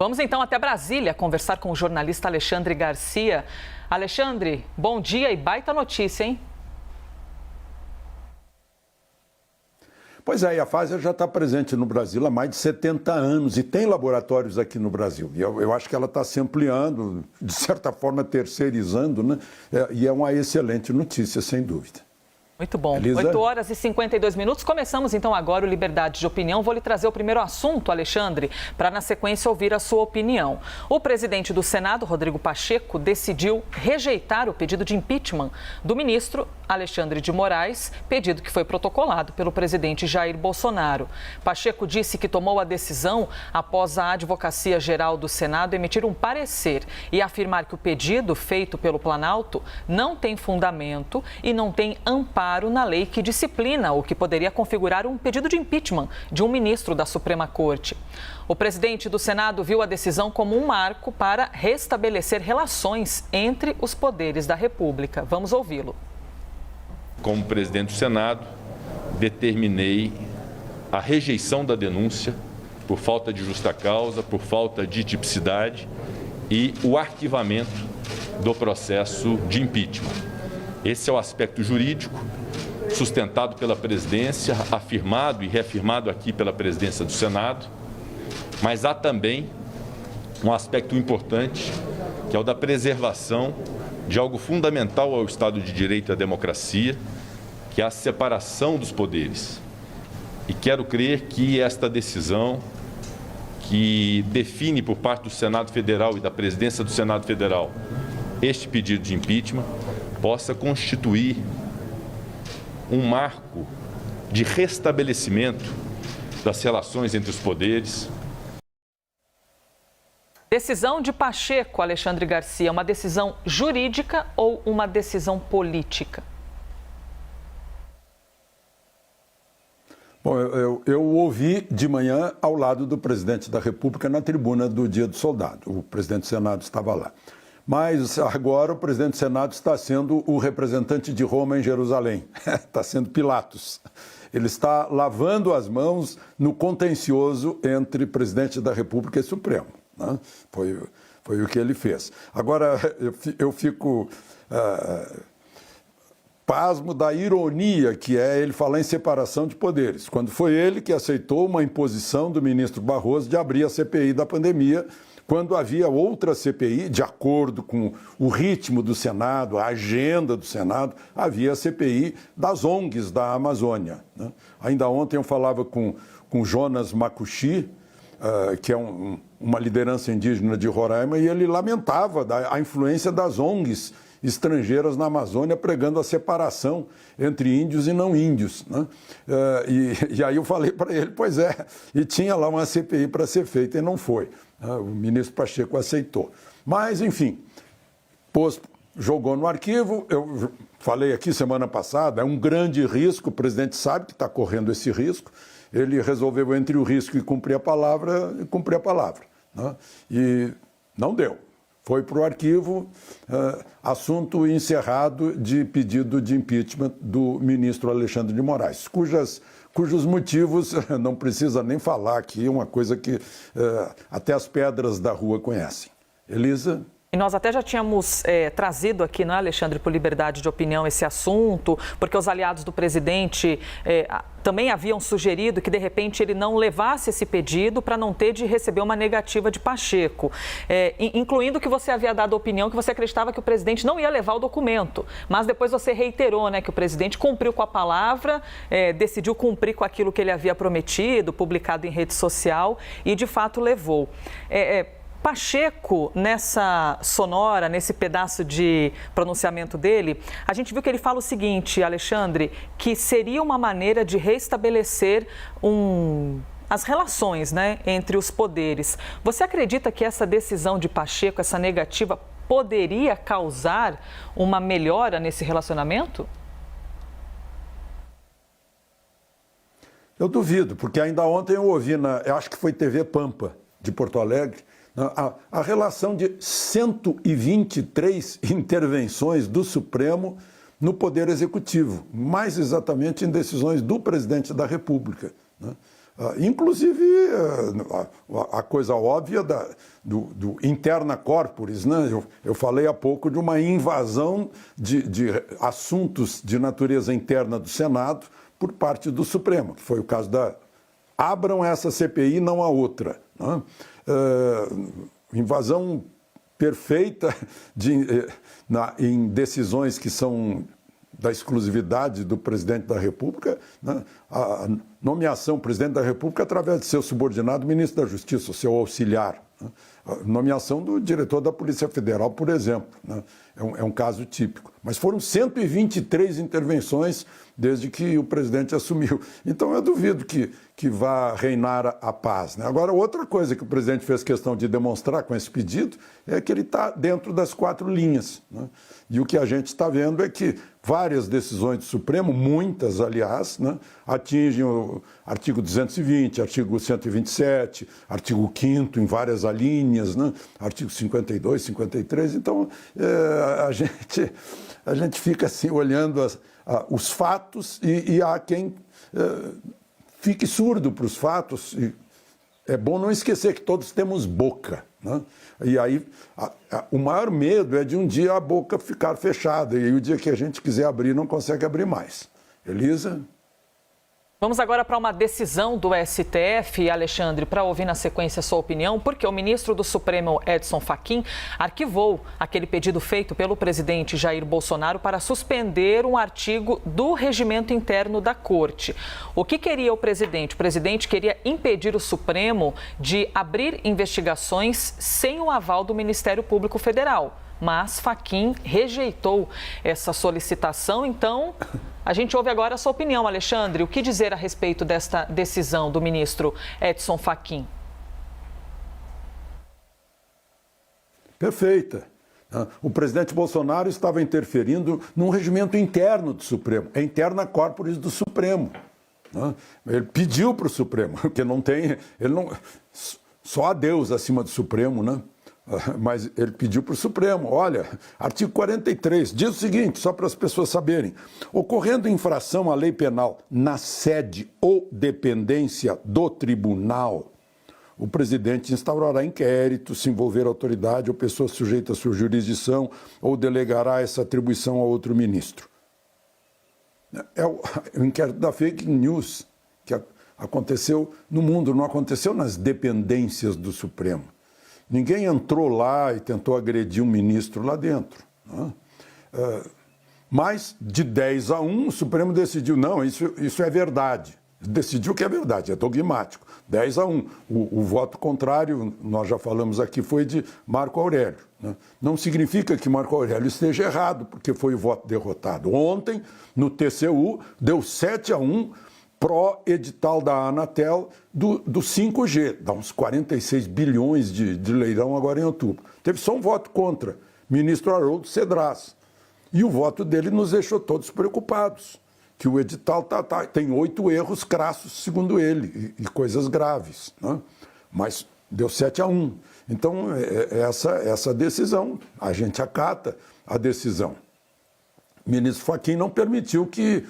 Vamos então até Brasília conversar com o jornalista Alexandre Garcia. Alexandre, bom dia e baita notícia, hein? Pois é, e a Pfizer já está presente no Brasil há mais de 70 anos e tem laboratórios aqui no Brasil. E eu acho que ela está se ampliando, de certa forma terceirizando, né? E é uma excelente notícia, sem dúvida. Muito bom. Elisa? 8 horas e 52 minutos. Começamos então agora o Liberdade de Opinião. Vou lhe trazer o primeiro assunto, Alexandre, para na sequência ouvir a sua opinião. O presidente do Senado, Rodrigo Pacheco, decidiu rejeitar o pedido de impeachment do ministro Alexandre de Moraes, pedido que foi protocolado pelo presidente Jair Bolsonaro. Pacheco disse que tomou a decisão após a Advocacia Geral do Senado emitir um parecer e afirmar que o pedido feito pelo Planalto não tem fundamento e não tem amparo na lei que disciplina o que poderia configurar um pedido de impeachment de um ministro da Suprema Corte. O presidente do Senado viu a decisão como um marco para restabelecer relações entre os poderes da República. Vamos ouvi-lo. Como presidente do Senado, determinei a rejeição da denúncia por falta de justa causa, por falta de tipicidade e o arquivamento do processo de impeachment. Esse é o aspecto jurídico sustentado pela presidência, afirmado e reafirmado aqui pela presidência do Senado, mas há também um aspecto importante, que é o da preservação de algo fundamental ao Estado de Direito e à democracia, que é a separação dos poderes. E quero crer que esta decisão, que define por parte do Senado Federal e da presidência do Senado Federal este pedido de impeachment, possa constituir um marco de restabelecimento das relações entre os poderes. Decisão de Pacheco, Alexandre Garcia, uma decisão jurídica ou uma decisão política? Bom, eu ouvi de manhã ao lado do presidente da República na tribuna do Dia do Soldado. O presidente do Senado estava lá. Mas agora o presidente do Senado está sendo o representante de Roma em Jerusalém. Está sendo Pilatos. Ele está lavando as mãos no contencioso entre presidente da República e Supremo, né? Foi o que ele fez. Agora, eu fico pasmo da ironia que é ele falar em separação de poderes, quando foi ele que aceitou uma imposição do ministro Barroso de abrir a CPI da pandemia, quando havia outra CPI, de acordo com o ritmo do Senado, a agenda do Senado, havia a CPI das ONGs da Amazônia, né? Ainda ontem eu falava com Jonas Makushi, que é uma liderança indígena de Roraima, e ele lamentava a influência das ONGs estrangeiras na Amazônia, pregando a separação entre índios e não índios, né? E aí eu falei para ele, pois é, e tinha lá uma CPI para ser feita e não foi. O ministro Pacheco aceitou. Mas, enfim, jogou no arquivo. Eu falei aqui semana passada, é um grande risco, o presidente sabe que está correndo esse risco. Ele resolveu entre o risco e cumprir a palavra, né? E não deu. Foi para o arquivo, assunto encerrado de pedido de impeachment do ministro Alexandre de Moraes, cujos motivos não precisa nem falar aqui, uma coisa que até as pedras da rua conhecem. Elisa? E nós até já tínhamos trazido aqui, não é, Alexandre, por liberdade de opinião esse assunto, porque os aliados do presidente também haviam sugerido que, de repente, ele não levasse esse pedido para não ter de receber uma negativa de Pacheco, incluindo que você havia dado a opinião que você acreditava que o presidente não ia levar o documento, mas depois você reiterou, né, que o presidente cumpriu com a palavra, decidiu cumprir com aquilo que ele havia prometido, publicado em rede social, e de fato levou. Pacheco, nessa sonora, nesse pedaço de pronunciamento dele, a gente viu que ele fala o seguinte, Alexandre, que seria uma maneira de restabelecer as relações, né, entre os poderes. Você acredita que essa decisão de Pacheco, essa negativa, poderia causar uma melhora nesse relacionamento? Eu duvido, porque ainda ontem eu ouvi, eu acho que foi TV Pampa, de Porto Alegre, a relação de 123 intervenções do Supremo no Poder Executivo, mais exatamente em decisões do presidente da República, né? Inclusive, a coisa óbvia do interna corporis, né? Eu falei há pouco de uma invasão de assuntos de natureza interna do Senado por parte do Supremo, que foi o caso da... Abram essa CPI, não a outra. Né? Invasão perfeita em decisões que são da exclusividade do presidente da República, né? A nomeação do presidente da República através de seu subordinado, ministro da Justiça, seu auxiliar. Né? A nomeação do diretor da Polícia Federal, por exemplo. Né? É um caso típico. Mas foram 123 intervenções desde que o presidente assumiu. Então, eu duvido que vá reinar a paz. Né? Agora, outra coisa que o presidente fez questão de demonstrar com esse pedido é que ele está dentro das 4 linhas. Né? E o que a gente está vendo é que várias decisões do Supremo, muitas, aliás, né, atingem o artigo 220, artigo 127, artigo 5º em várias alíneas, né, artigo 52, 53. Então, a gente fica assim olhando os fatos e há quem fique surdo para os fatos. E é bom não esquecer que todos temos boca. Né? E aí, o maior medo é de um dia a boca ficar fechada e o dia que a gente quiser abrir, não consegue abrir mais. Elisa? Vamos agora para uma decisão do STF, Alexandre, para ouvir na sequência a sua opinião, porque o ministro do Supremo, Edson Fachin, arquivou aquele pedido feito pelo presidente Jair Bolsonaro para suspender um artigo do regimento interno da Corte. O que queria o presidente? O presidente queria impedir o Supremo de abrir investigações sem o aval do Ministério Público Federal. Mas Fachin rejeitou essa solicitação, então a gente ouve agora a sua opinião, Alexandre. O que dizer a respeito desta decisão do ministro Edson Fachin? Perfeita. O presidente Bolsonaro estava interferindo num regimento interno do Supremo, é interna corporis do Supremo. Ele pediu para o Supremo, porque só há Deus acima do Supremo, né? Mas ele pediu para o Supremo, olha, artigo 43, diz o seguinte, só para as pessoas saberem, ocorrendo infração à lei penal na sede ou dependência do tribunal, o presidente instaurará inquérito, se envolver autoridade ou pessoa sujeita à sua jurisdição ou delegará essa atribuição a outro ministro. É o inquérito da fake news que aconteceu no mundo, não aconteceu nas dependências do Supremo. Ninguém entrou lá e tentou agredir um ministro lá dentro. Né? Mas, de 10-1, o Supremo decidiu, não, isso é verdade. Decidiu que é verdade, é dogmático. 10-1. O voto contrário, nós já falamos aqui, foi de Marco Aurélio. Né? Não significa que Marco Aurélio esteja errado, porque foi o voto derrotado. Ontem, no TCU, deu 7-1, pró-edital da Anatel do 5G, dá uns 46 bilhões de leilão agora em outubro. Teve só um voto contra, ministro Haroldo Cedras. E o voto dele nos deixou todos preocupados, que o edital tem 8 erros crassos, segundo ele, e coisas graves. Né? Mas deu 7-1. Então, essa decisão, a gente acata a decisão. O ministro Fachin não permitiu que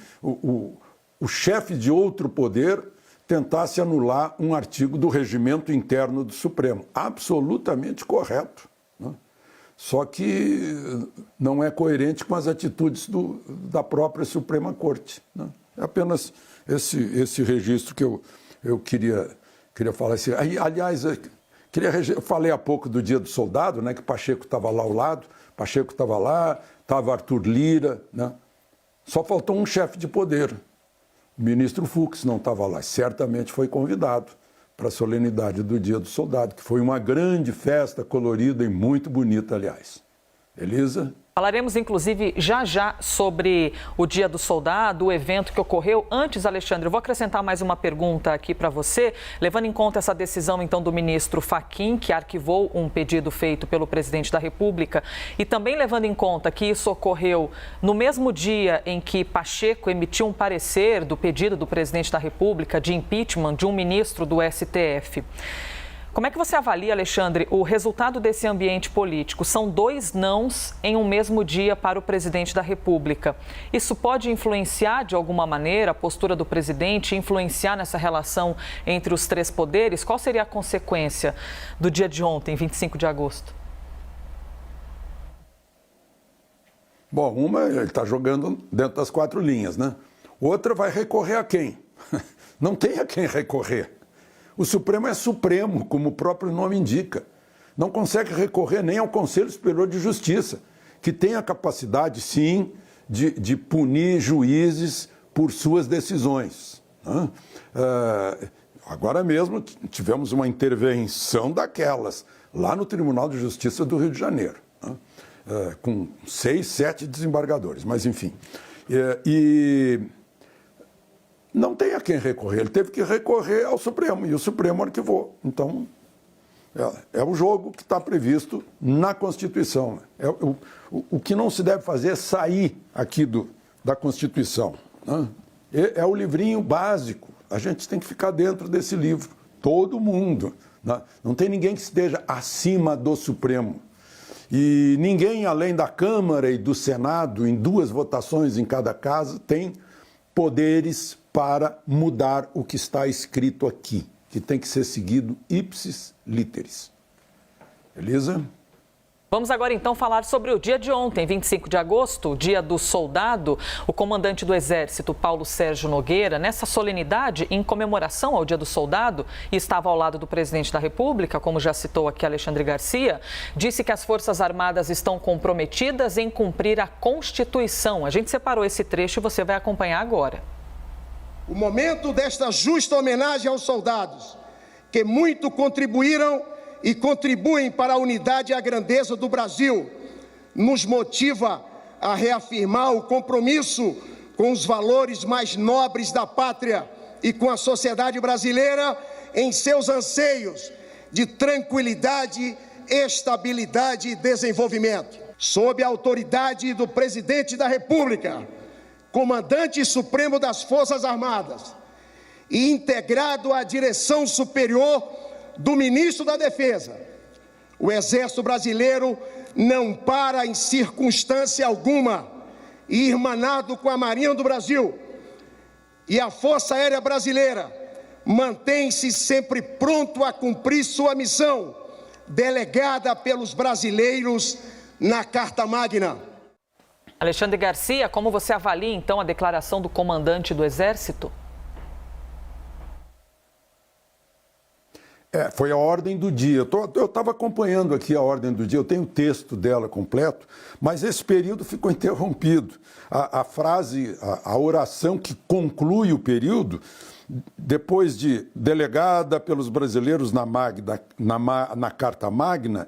o chefe de outro poder tentasse anular um artigo do regimento interno do Supremo. Absolutamente correto. Né? Só que não é coerente com as atitudes da própria Suprema Corte. Né? É apenas esse registro que eu queria falar. Assim. Aliás, eu falei há pouco do Dia do Soldado, né, que Pacheco estava lá ao lado, Pacheco estava lá, estava Arthur Lira. Né? Só faltou um chefe de poder. O ministro Fux não estava lá, certamente foi convidado para a solenidade do Dia do Soldado, que foi uma grande festa colorida e muito bonita, aliás. Elisa? Falaremos, inclusive, já sobre o Dia do Soldado, o evento que ocorreu. Antes, Alexandre, eu vou acrescentar mais uma pergunta aqui para você, levando em conta essa decisão, então, do ministro Fachin, que arquivou um pedido feito pelo presidente da República, e também levando em conta que isso ocorreu no mesmo dia em que Pacheco emitiu um parecer do pedido do presidente da República de impeachment de um ministro do STF. Como é que você avalia, Alexandre, o resultado desse ambiente político? São 2 nãos em um mesmo dia para o presidente da República. Isso pode influenciar de alguma maneira a postura do presidente, influenciar nessa relação entre os 3 poderes? Qual seria a consequência do dia de ontem, 25 de agosto? Bom, uma, ele está jogando dentro das 4 linhas, né? Outra vai recorrer a quem? Não tem a quem recorrer. O Supremo é Supremo, como o próprio nome indica. Não consegue recorrer nem ao Conselho Superior de Justiça, que tem a capacidade, sim, de punir juízes por suas decisões. Né? Agora mesmo tivemos uma intervenção daquelas, lá no Tribunal de Justiça do Rio de Janeiro, né? Com 6, 7 desembargadores, mas enfim. E não tem a quem recorrer, ele teve que recorrer ao Supremo, e o Supremo arquivou. Então, é o jogo que está previsto na Constituição. O que não se deve fazer é sair aqui da Constituição, né? É o livrinho básico, a gente tem que ficar dentro desse livro, todo mundo, né? Não tem ninguém que esteja acima do Supremo. E ninguém, além da Câmara e do Senado, em 2 votações em cada casa, tem poderes para mudar o que está escrito aqui, que tem que ser seguido ipsis literis. Elisa? Vamos agora então falar sobre o dia de ontem, 25 de agosto, dia do soldado. O comandante do Exército, Paulo Sérgio Nogueira, nessa solenidade em comemoração ao dia do soldado, e estava ao lado do presidente da República, como já citou aqui Alexandre Garcia, disse que as Forças Armadas estão comprometidas em cumprir a Constituição. A gente separou esse trecho e você vai acompanhar agora. O momento desta justa homenagem aos soldados, que muito contribuíram e contribuem para a unidade e a grandeza do Brasil, nos motiva a reafirmar o compromisso com os valores mais nobres da pátria e com a sociedade brasileira em seus anseios de tranquilidade, estabilidade e desenvolvimento. Sob a autoridade do Presidente da República, Comandante Supremo das Forças Armadas e integrado à direção superior do Ministro da Defesa, o Exército Brasileiro não para em circunstância alguma, e irmanado com a Marinha do Brasil e a Força Aérea Brasileira, mantém-se sempre pronto a cumprir sua missão, delegada pelos brasileiros na Carta Magna. Alexandre Garcia, como você avalia então a declaração do comandante do Exército? Foi a ordem do dia. Eu estava acompanhando aqui a ordem do dia, eu tenho o texto dela completo, mas esse período ficou interrompido. A frase, a oração que conclui o período, depois de delegada pelos brasileiros na Carta Magna,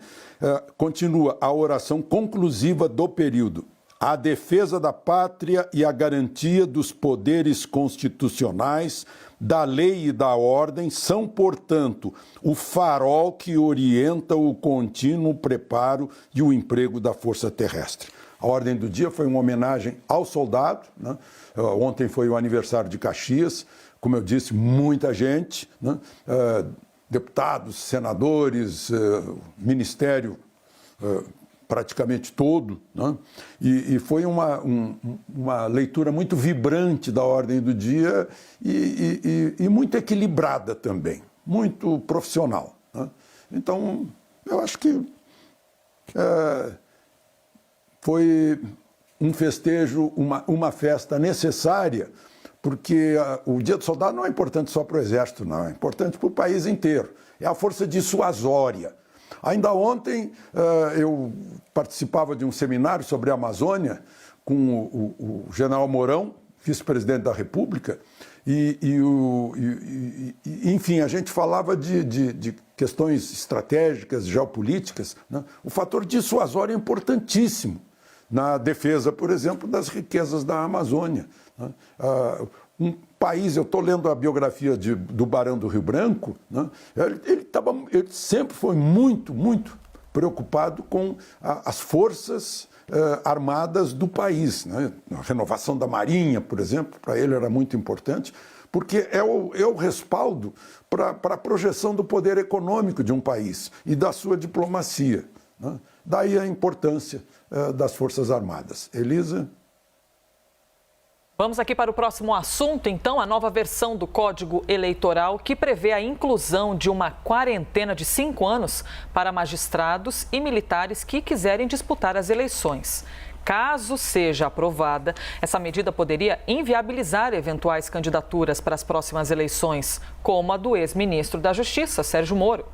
continua a oração conclusiva do período. A defesa da pátria e a garantia dos poderes constitucionais, da lei e da ordem são, portanto, o farol que orienta o contínuo preparo e o emprego da força terrestre. A ordem do dia foi uma homenagem ao soldado, né? Ontem foi o aniversário de Caxias, como eu disse, muita gente, né? Deputados, senadores, ministério praticamente todo, né? E foi uma leitura muito vibrante da ordem do dia e muito equilibrada também, muito profissional, né? Então, eu acho que foi um festejo, uma festa necessária, porque o Dia do Soldado não é importante só para o Exército, não, é importante para o país inteiro, é a força dissuasória. Ainda ontem eu participava de um seminário sobre a Amazônia com o general Mourão, vice-presidente da República, enfim, a gente falava de questões estratégicas, geopolíticas, né? O fator dissuasório é importantíssimo na defesa, por exemplo, das riquezas da Amazônia, né? Um país, eu estou lendo a biografia do Barão do Rio Branco, né? Ele sempre foi muito, muito preocupado com as forças armadas do país, né? A renovação da Marinha, por exemplo, para ele era muito importante, porque é o respaldo para a projeção do poder econômico de um país e da sua diplomacia, né? Daí a importância das Forças Armadas. Elisa? Vamos aqui para o próximo assunto, então, a nova versão do Código Eleitoral que prevê a inclusão de uma quarentena de 5 anos para magistrados e militares que quiserem disputar as eleições. Caso seja aprovada, essa medida poderia inviabilizar eventuais candidaturas para as próximas eleições, como a do ex-ministro da Justiça, Sérgio Moro.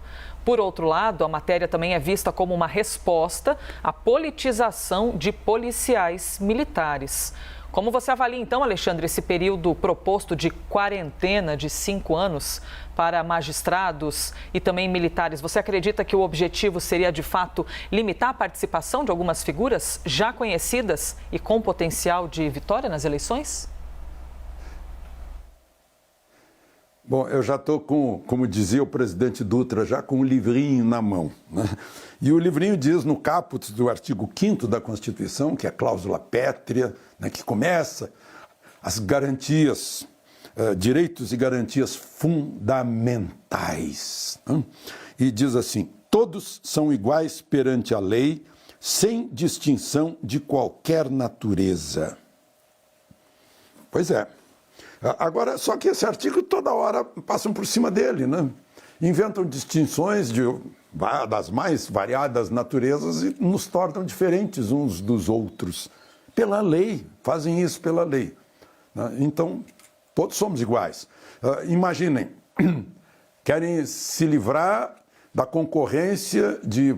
Por outro lado, a matéria também é vista como uma resposta à politização de policiais militares. Como você avalia, então, Alexandre, esse período proposto de quarentena de 5 anos para magistrados e também militares? Você acredita que o objetivo seria, de fato, limitar a participação de algumas figuras já conhecidas e com potencial de vitória nas eleições? Bom, eu já estou com, como dizia o presidente Dutra, já com o livrinho na mão, né? E o livrinho diz no caput do artigo 5º da Constituição, que é a cláusula pétrea, né, que começa as garantias, direitos e garantias fundamentais, né? E diz assim: todos são iguais perante a lei, sem distinção de qualquer natureza. Pois é. Agora, só que esse artigo toda hora passam por cima dele, né? Inventam distinções das mais variadas naturezas e nos tornam diferentes uns dos outros. Pela lei, fazem isso pela lei, né? Então, todos somos iguais. Imaginem, querem se livrar da concorrência de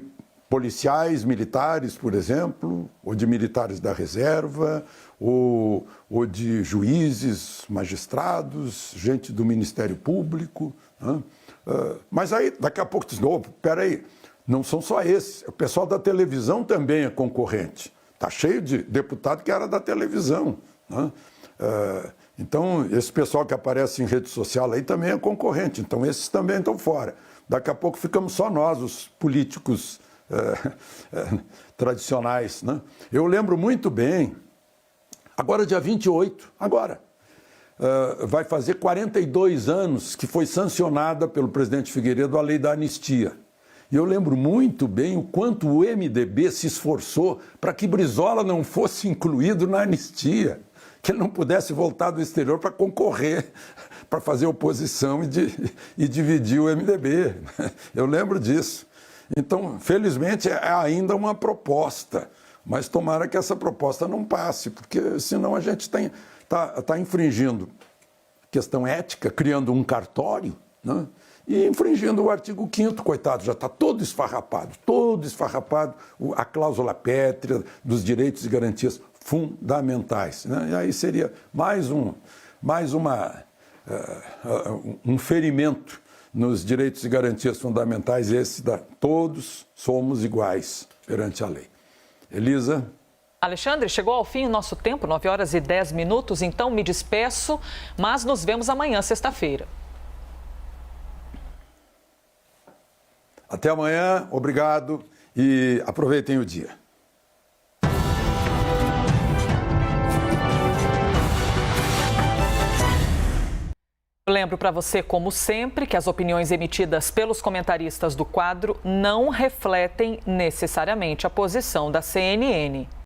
policiais militares, por exemplo, ou de militares da reserva, ou de juízes, magistrados, gente do Ministério Público, né? Mas aí, daqui a pouco, diz, peraí, não são só esses, o pessoal da televisão também é concorrente. Está cheio de deputado que era da televisão, né? Então, esse pessoal que aparece em rede social aí também é concorrente, então esses também estão fora. Daqui a pouco ficamos só nós, os políticos tradicionais, né? Eu lembro muito bem, agora dia 28, vai fazer 42 anos que foi sancionada pelo presidente Figueiredo a lei da anistia. E eu lembro muito bem o quanto o MDB se esforçou para que Brizola não fosse incluído na anistia, que ele não pudesse voltar do exterior para concorrer, para fazer oposição e dividir o MDB. Eu lembro disso. Então, felizmente, é ainda uma proposta, mas tomara que essa proposta não passe, porque senão a gente está infringindo questão ética, criando um cartório, né? E infringindo o artigo 5º, coitado, já está todo esfarrapado, a cláusula pétrea dos direitos e garantias fundamentais, né? E aí seria mais um ferimento nos direitos e garantias fundamentais, todos somos iguais perante a lei. Elisa? Alexandre, chegou ao fim o nosso tempo, 9h10, então me despeço, mas nos vemos amanhã, sexta-feira. Até amanhã, obrigado e aproveitem o dia. Lembro para você, como sempre, que as opiniões emitidas pelos comentaristas do quadro não refletem necessariamente a posição da CNN.